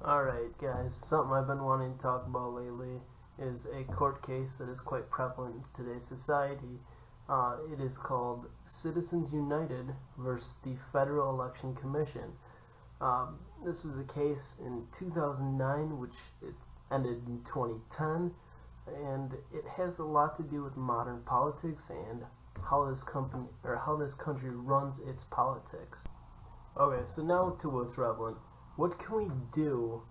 Alright guys, something I've been wanting to talk about lately is a court case that is quite prevalent in today's society. It is called Citizens United versus the Federal Election Commission. This was a case in 2009, which it ended in 2010, and it has a lot to do with modern politics and how this country runs its politics. Okay, so now to what's relevant. What can we do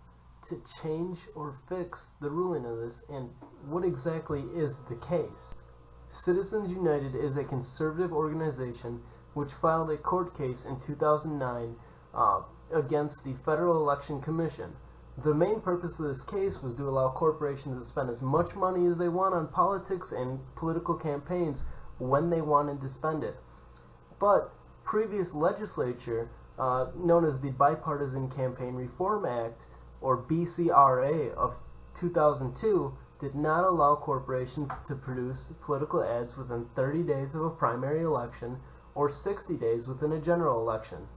to change or fix the ruling of this, and what exactly is the case? Citizens United is a conservative organization which filed a court case in 2009 against the Federal Election Commission. The main purpose of this case was to allow corporations to spend as much money as they want on politics and political campaigns when they wanted to spend it. But previous legislature, known as the Bipartisan Campaign Reform Act, or BCRA of 2002, did not allow corporations to produce political ads within 30 days of a primary election or 60 days within a general election.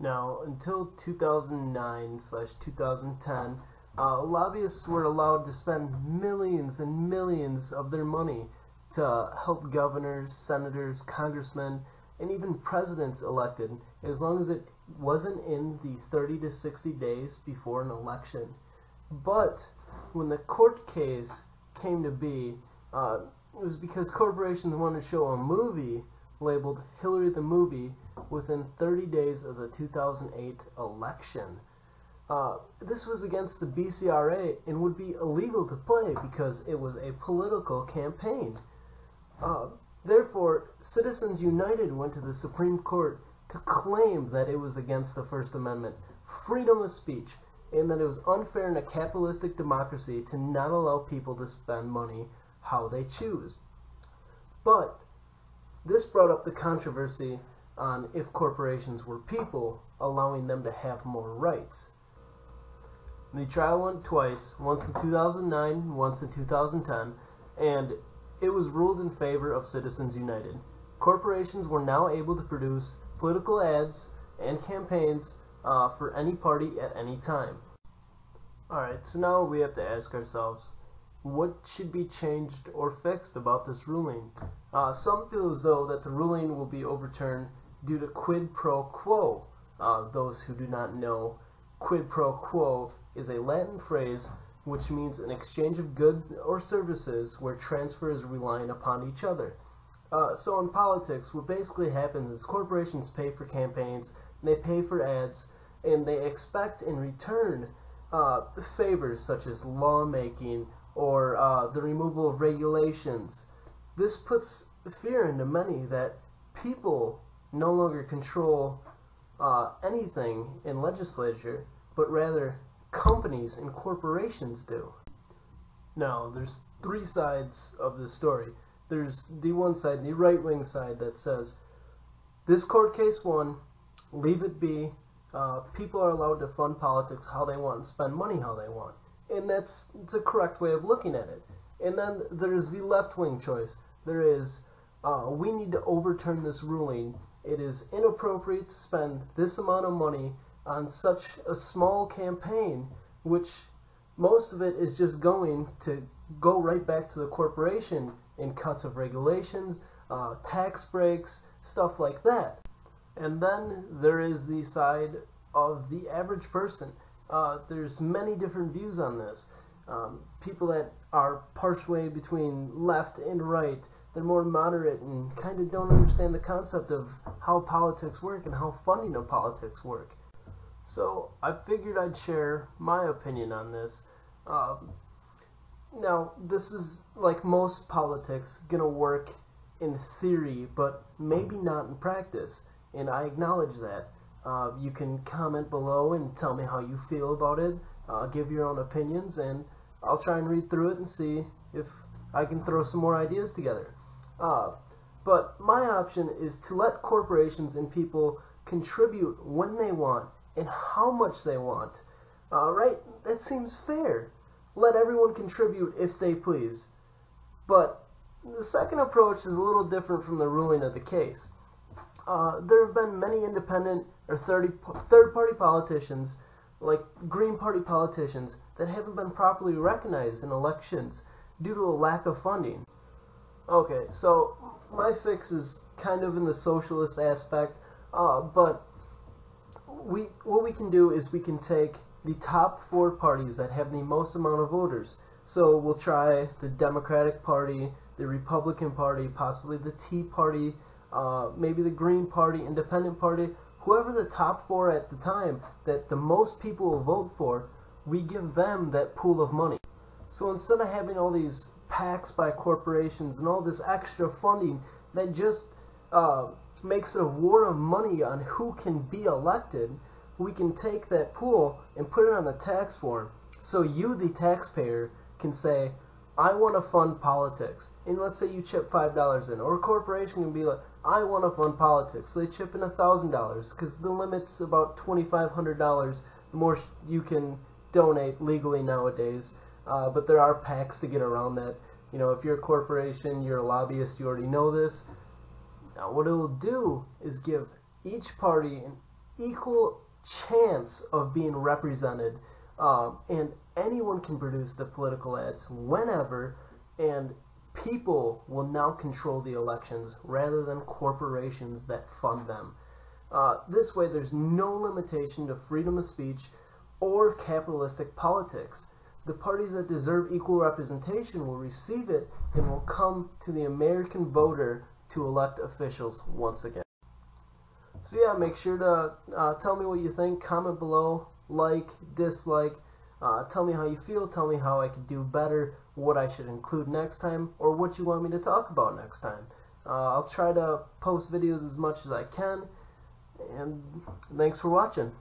Now, until 2009/2010, lobbyists were allowed to spend millions and millions of their money to help governors, senators, congressmen, and even presidents elected, as long as it wasn't in the 30 to 60 days before an election. But when the court case came to be, it was because corporations wanted to show a movie labeled Hillary the Movie within 30 days of the 2008 election. This was against the BCRA and would be illegal to play because it was a political campaign. Therefore, Citizens United went to the Supreme Court to claim that it was against the First Amendment, freedom of speech, and that it was unfair in a capitalistic democracy to not allow people to spend money how they choose. But this brought up the controversy on if corporations were people, allowing them to have more rights. The trial went twice, once in 2009, once in 2010, and it was ruled in favor of Citizens United. Corporations were now able to produce political ads and campaigns for any party at any time. Alright, so now we have to ask ourselves, what should be changed or fixed about this ruling? Some feel as though that the ruling will be overturned due to quid pro quo. Those who do not know, quid pro quo is a Latin phrase which means an exchange of goods or services where transfer is relying upon each other. So in politics, what basically happens is corporations pay for campaigns, they pay for ads, and they expect in return favors such as lawmaking or the removal of regulations. This puts fear into many that people no longer control anything in legislature, but rather companies and corporations do. Now, there's three sides of the story. There's the one side, the right-wing side, that says, this court case won, leave it be, people are allowed to fund politics how they want and spend money how they want. And it's a correct way of looking at it. And then there's the left-wing choice. There is, we need to overturn this ruling. It is inappropriate to spend this amount of money on such a small campaign, which most of it is just going to go right back to the corporation in cuts of regulations, tax breaks, stuff like that. And then there is the side of the average person. There's many different views on this. People that are partway between left and right, they're more moderate and kind of don't understand the concept of how politics work and how funding of politics work. So I figured I'd share my opinion on this. Now, this is, like most politics, gonna work in theory, but maybe not in practice, and I acknowledge that. You can comment below and tell me how you feel about it, give your own opinions, and I'll try and read through it and see if I can throw some more ideas together. But my option is to let corporations and people contribute when they want and how much they want. Right? That seems fair. Let everyone contribute if they please. But the second approach is a little different from the ruling of the case. There have been many independent or third-party politicians like Green Party politicians that haven't been properly recognized in elections due to a lack of funding. Okay, so my fix is kind of in the socialist aspect, but what we can do is we can take the top 4 parties that have the most amount of voters. So we'll try the Democratic Party, the Republican Party, possibly the Tea Party, maybe the Green Party, Independent Party, whoever the top 4 at the time that the most people will vote for, we give them that pool of money. So instead of having all these PACs by corporations and all this extra funding that just makes it a war of money on who can be elected, we can take that pool and put it on a tax form. So you, the taxpayer, can say, I want to fund politics. And let's say you chip $5 in. Or a corporation can be like, I want to fund politics. So they chip in $1,000 because the limit's about $2,500. The more you can donate legally nowadays. But there are PACs to get around that. You know, if you're a corporation, you're a lobbyist, you already know this. Now, what it will do is give each party an equal chance of being represented, and anyone can produce the political ads whenever, and people will now control the elections rather than corporations that fund them. This way, there's no limitation to freedom of speech or capitalistic politics. The parties that deserve equal representation will receive it and will come to the American voter to elect officials once again. So yeah, make sure to tell me what you think, comment below, like, dislike, tell me how you feel, tell me how I could do better, what I should include next time, or what you want me to talk about next time. I'll try to post videos as much as I can, and thanks for watching.